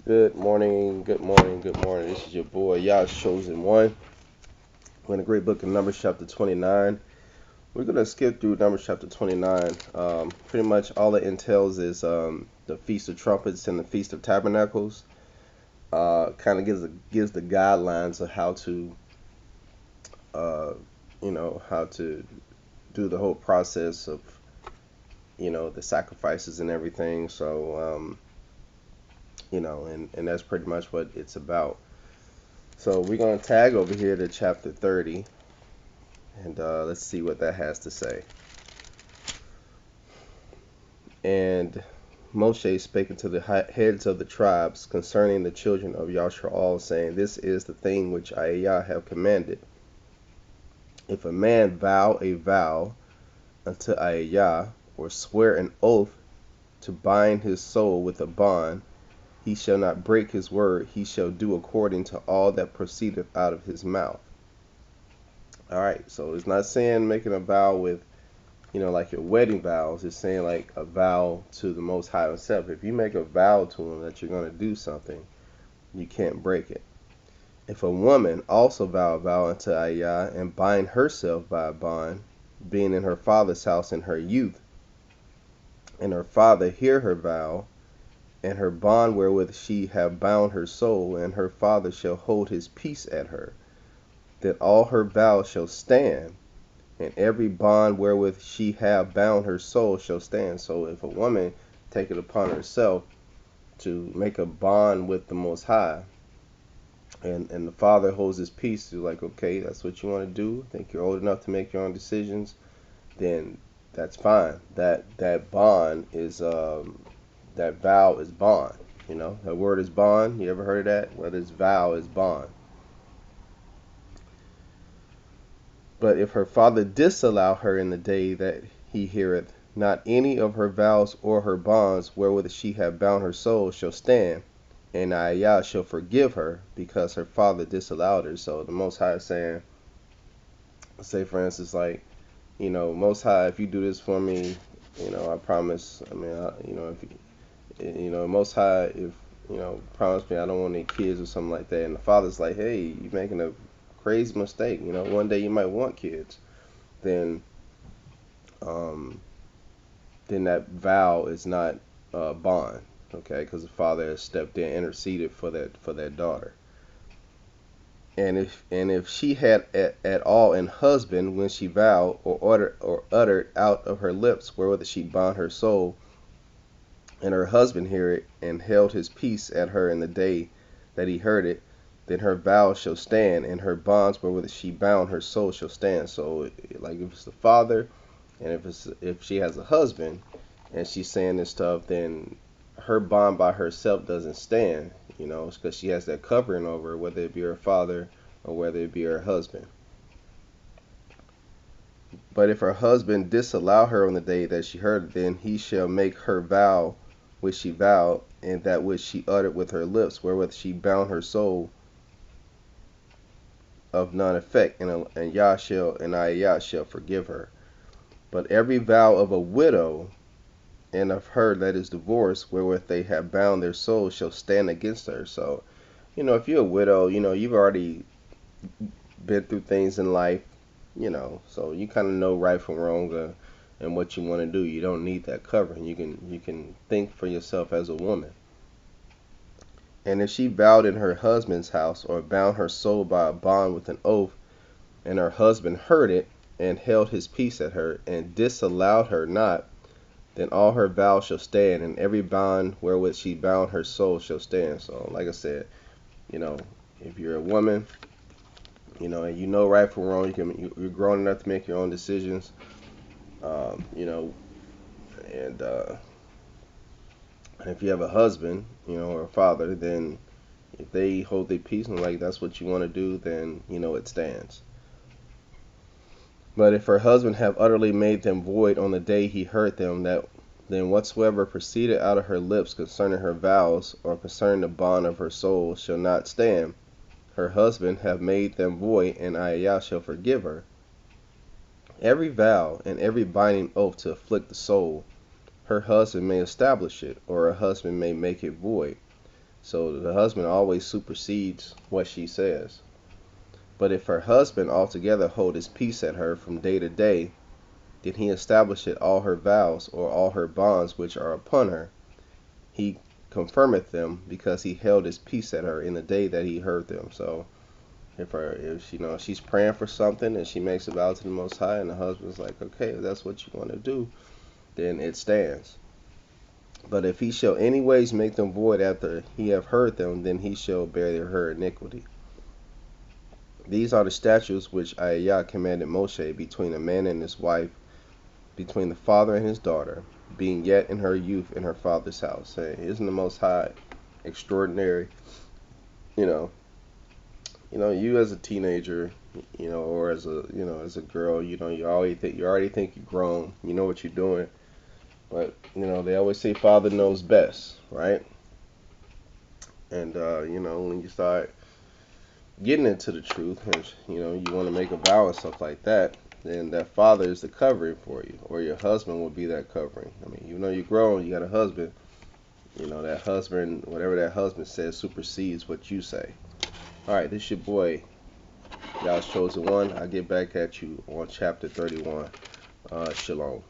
Good morning, good morning, good morning. This is your boy, Yah's Chosen One. We're in the great book of Numbers, chapter 29. We're going to skip through Numbers, chapter 29. Pretty much all it entails is the Feast of Trumpets and the Feast of Tabernacles. Kind of gives the guidelines of how to, uh, how to do the whole process of, the sacrifices and everything. So, and that's pretty much what it's about. So we're going to tag over here to chapter 30, and let's see what that has to say. And Moshe spake unto the heads of the tribes concerning the children of Yashraal, saying, This is the thing which AHAYAH have commanded. If a man vow a vow unto AHAYAH, or swear an oath to bind his soul with a bond, he shall not break his word, he shall do according to all that proceedeth out of his mouth. Alright, so it's not saying making a vow with like your wedding vows. It's saying like a vow to the Most High Himself. If you make a vow to Him that you're going to do something, you can't break it. If a woman also vow a vow unto AHAYAH and bind herself by a bond, being in her father's house in her youth, and her father hear her vow, and her bond wherewith she have bound her soul, and her father shall hold his peace at her, that all her vows shall stand, and every bond wherewith she have bound her soul shall stand. So if a woman take it upon herself to make a bond with the Most High, and the father holds his peace, you're like, okay, that's what you want to do. Think you're old enough to make your own decisions, then that's fine. That bond is that vow is bond. That word is bond. You ever heard of that? Whether it's vow is bond. But if her father disallow her in the day that he heareth, not any of her vows or her bonds wherewith she hath bound her soul shall stand, and AHAYAH shall forgive her, because her father disallowed her. So the Most High is saying, say for instance, like, Most High, if you do this for me, I promise. I mean, if Most High, if promise me I don't want any kids or something like that, and the father's like, hey, you're making a crazy mistake. One day you might want kids. Then um, then that vow is not bond, okay? Because the father has stepped in, interceded for that daughter. And if she had at all an husband when she vowed, or uttered out of her lips wherewith she bound her soul, and her husband hear it, and held his peace at her in the day that he heard it, then her vow shall stand, and her bonds wherewith she bound her soul shall stand. So, like, if it's the father, and if she has a husband, and she's saying this stuff, then her bond by herself doesn't stand. It's because she has that covering over her, whether it be her father or whether it be her husband. But if her husband disallow her on the day that she heard it, then he shall make her vow which she vowed, and that which she uttered with her lips, wherewith she bound her soul, of none effect, and AHAYAH shall forgive her. But every vow of a widow and of her that is divorced, wherewith they have bound their soul, shall stand against her. So, if you're a widow, you've already been through things in life, so you kind of know right from wrong, and what you want to do. You don't need that covering. You can think for yourself as a woman. And if she vowed in her husband's house, or bound her soul by a bond with an oath, and her husband heard it, and held his peace at her, and disallowed her not, then all her vows shall stand, and every bond wherewith she bound her soul shall stand. So, like I said, you know, if you're a woman, and right from wrong, you're grown enough to make your own decisions, um, you know, and if you have a husband, or a father, then if they hold their peace and like that's what you want to do, then it stands. But if her husband have utterly made them void on the day he heard them, then whatsoever proceeded out of her lips concerning her vows, or concerning the bond of her soul, shall not stand. Her husband have made them void, and AHAYAH shall forgive her. Every vow and every binding oath to afflict the soul, her husband may establish it, or her husband may make it void. So the husband always supersedes what she says. But if her husband altogether hold his peace at her from day to day, then he establisheth all her vows or all her bonds which are upon her. He confirmeth them because he held his peace at her in the day that he heard them. So if she's praying for something and she makes a vow to the Most High, and the husband's like, okay, if that's what you want to do, then it stands. But if he shall anyways make them void after he have heard them, then he shall bear her iniquity. These are the statutes which AHAYAH commanded Moshe between a man and his wife, between the father and his daughter, being yet in her youth in her father's house, saying, isn't the Most High extraordinary? You know, you as a teenager, or as a girl, you already think you're grown, you know what you're doing, but they always say father knows best, right? And when you start getting into the truth, and you want to make a vow and stuff like that, then that father is the covering for you, or your husband will be that covering. I mean, even though you're grown, you got a husband. That husband, whatever that husband says, supersedes what you say. All right, this your boy, Y'all's Chosen One. I'll get back at you on chapter 31. Shalom.